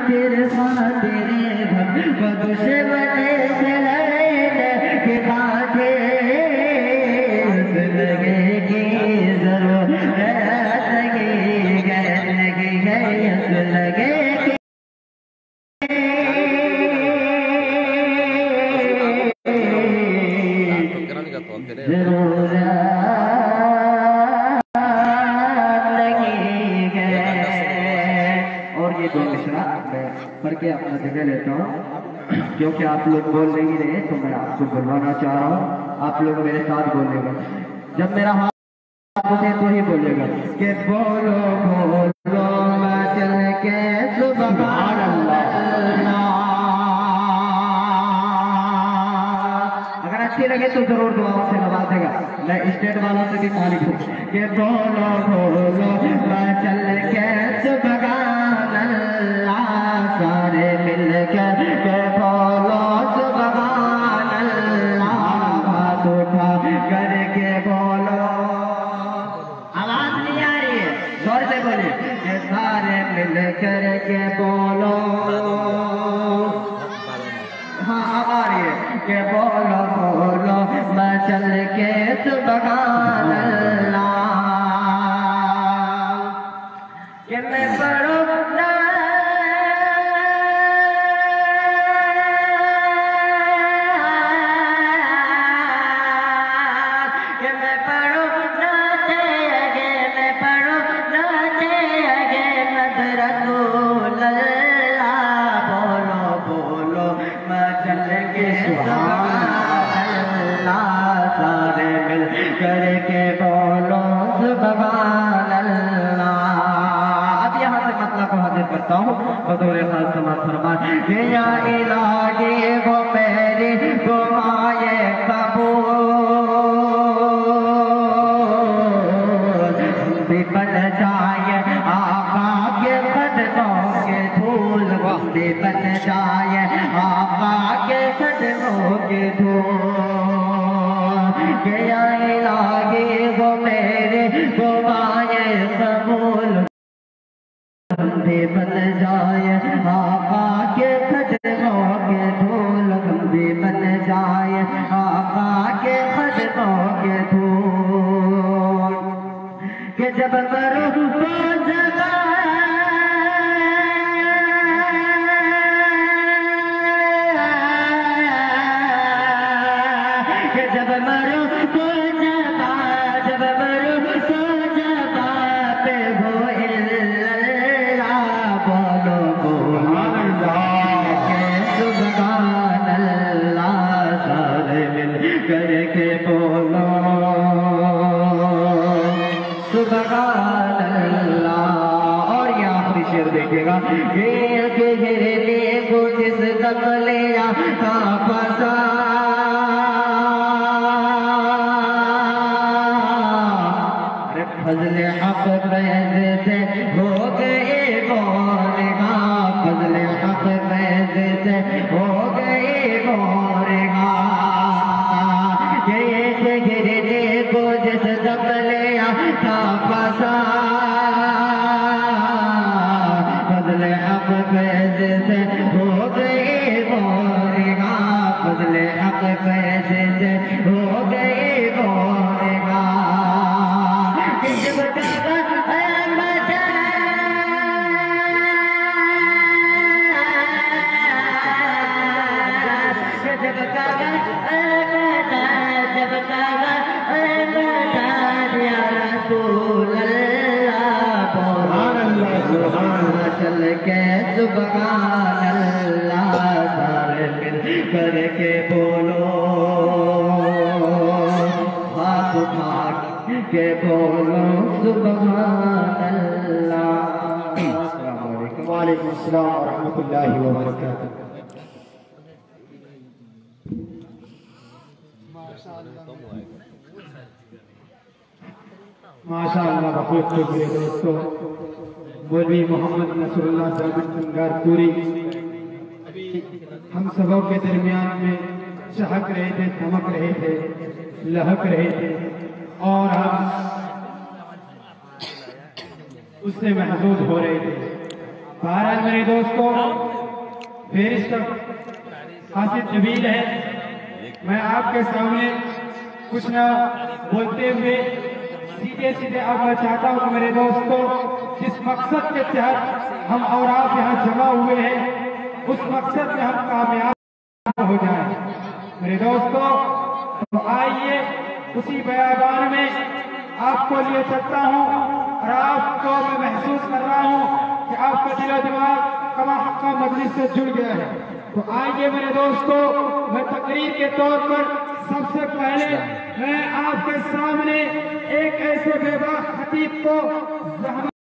खातिर तेरे भक्त दुश्मने से लड़ने के खातिर लगेगी जरूरत लगेगी लगेगी पढ़ के अपना जगह लेता हूँ क्योंकि आप लोग बोल नहीं रहे तो मैं आपको बुलवाना चाह रहा हूँ। आप लोग मेरे साथ बोलेगा, जब मेरा हाथ उठे तो ही बोलेगा कि बोलो बोलो मैं चल के सुभान अल्लाह। अगर अच्छी लगे तो जरूर दुआओं से नवाजेगा। मैं स्टेट वालों से भी मालिक हूँ कि बोलो बोलो मैं चल के सुभान अल्लाह। सारे मिलकर के बोलो सुभान अल्लाह। हाथ उठा करके बोलो, आवाज नहीं आ रही है, जोर से बोलिए कि सारे मिलकर के बोलो। हाँ अब आ रही है कि बोलो बोलो मैं चल के सुभान अल्लाह। कि मैं पढ़ो करके बोलो सुभान अल्लाह। अब यहाँ से मतलब को हाजिर करता हूँ बतौर खास समाज फरमान कि या इलाही वो मेरी दुआए कबूल भी बन जाए आका के कदमों के धूल। भी बन जाए आका के कदमों के धूल। के आए लागे वो मेरे दुआए कबूल। भी बन जाए आका के कदमों के धूल। भी बन जाए आका के कदमों के धूल। कि जब मरूं तो जगा जब मरूं तो जबा जब मरूं तो जबा पे हो इल्लल्लाह। बोलो बोलो सुभान अल्लाह। सारे मिल करके बोलो सुभान अल्लाह। और ये आखिरी शेर देखिएगा के घेरे को जिस दम लिया का फसा। फजल हक फैज़ से हो गए मोरेगा। फजल हक फैज़ से हो गए मोरेगा। ये गिरने को जिस दम लिया था फसा। फजल हक फैज़ से हो गए मोरेगा। फजल हक फैज़ से हो गए मोरेगा। चल के सुभान अल्लाह। सारे मिल करके बोलो हाथ उठा के बोलो सुभान अल्लाह। वालेकुम अस्सलाम व रहमतुल्लाहि व बरकातुहू। माशाअल्लाह बहुत शुक्रिया दोस्तों। मौलवी मोहम्मद नसरुल्लाह जाबिर सिंगारपुरी हम सबों के दरमियान में चहक रहे थे, चमक रहे थे, लहक रहे थे और हम उससे महसूस हो रहे थे। बहरहाल मेरे दोस्तों, बैरिस्टर आसिफ जबील है। मैं आपके सामने कुछ न बोलते हुए सीधे सीधे अब मैं चाहता हूं कि मेरे दोस्तों, जिस मकसद के तहत हम और आप यहाँ जमा हुए हैं, उस मकसद में हम कामयाब हो जाएं। मेरे दोस्तों, तो आइए उसी बयाबान में आपको लिए चलता हूँ और आपको मैं महसूस कर रहा हूँ कि आपका दिलो दिमाग कमा हक्का मजलिस से जुड़ गया है। तो आइए मेरे दोस्तों, मैं तकरीर के तौर पर सबसे पहले मैं आपके सामने एक ऐसे बेबाक खतीब को